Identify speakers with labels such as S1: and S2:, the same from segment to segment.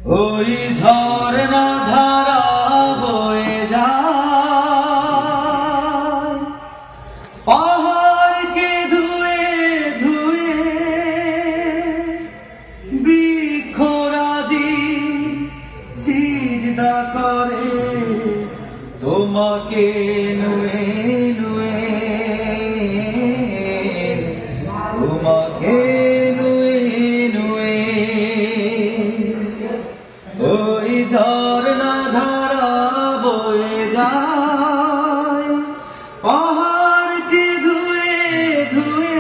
S1: ওই ঝরনা ধারা বয়ে যায় পাহাড়কে ধুয়ে ধুয়ে, বৃক্ষরাজি সিজদা করে তোমাকে নুয়ে নুয়ে, তোমাকে নুয়ে নুয়ে। ওই ঝরনা ধারা বয়ে যায় পাহাড়কে ধুয়ে ধুয়ে,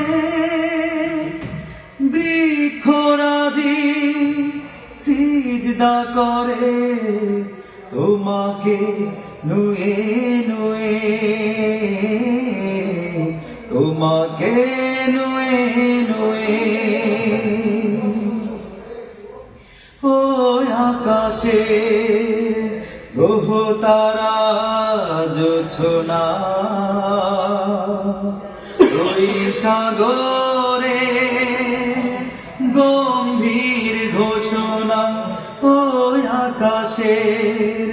S1: বৃক্ষরাজি সিজদা করে তোমাকে নুয়ে নুয়ে, তোমাকে নুয়ে নুয়ে। ওই আকাশে গ্রহ তারা জোছনা, ওই সাগরে গম্ভীর ঘোষণা, ওই আকাশের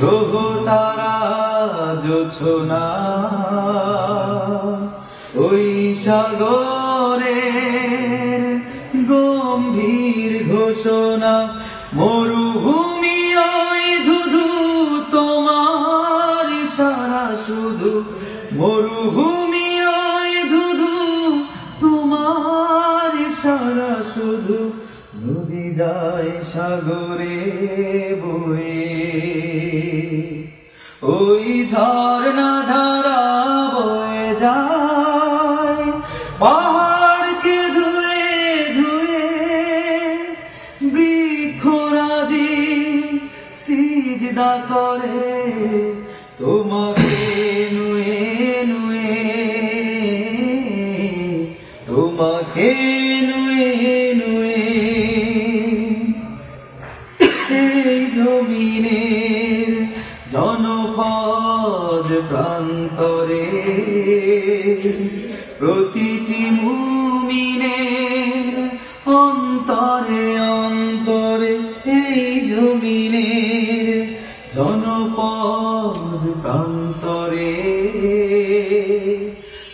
S1: গ্রহ তারা জোছনা, ওই সাগরের গম্ভীর ঘোষণা। মরুভূমি ওই ধুধু তোমার ইশারা শুধু, মরুভূমি ওই ধুধু তোমার ইশারা শুধু। নদী যায় সাগরে বয়ে, ওই ঝরনা ধারা বয়ে যায় পাহাড়কে ধুয়ে ধুয়ে, বৃক্ষরাজি সিজদা করে তোমাকে নুয়ে নুয়ে, তোমাকে নুয়ে নুয়ে। এই জমিনের জনপদ প্রান্তরে প্রতিটি মুমিনের অন্তরে অন্তরে, এই জমিনের জনপদ প্রান্তরে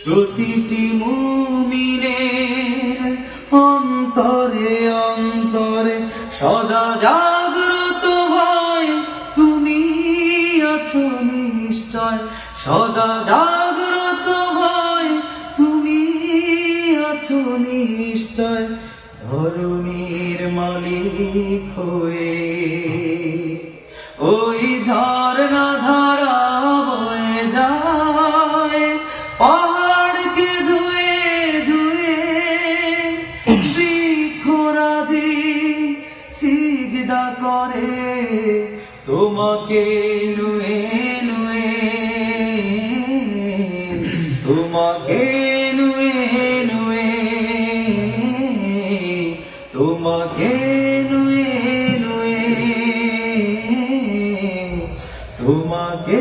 S1: প্রতিটি মুমিনের অন্তরে অন্তরে সদা জাগ্রত ভয় তুমি আছো নিশ্চয়, সদা জাগ্রত ভয় তুমি আছো নিশ্চয়। ধরণীর মালিক হয়ে ওই ঝরনা ধারা বয়ে যায় পাহাড়কে ধুয়ে ধুয়ে, বৃক্ষরাজি সিজদা করে তোমাকে নুয়ে নুয়ে, তোমাকে নুয়ে নুয়ে, তোমাকে নুয়ে নুয়ে, তোমাকে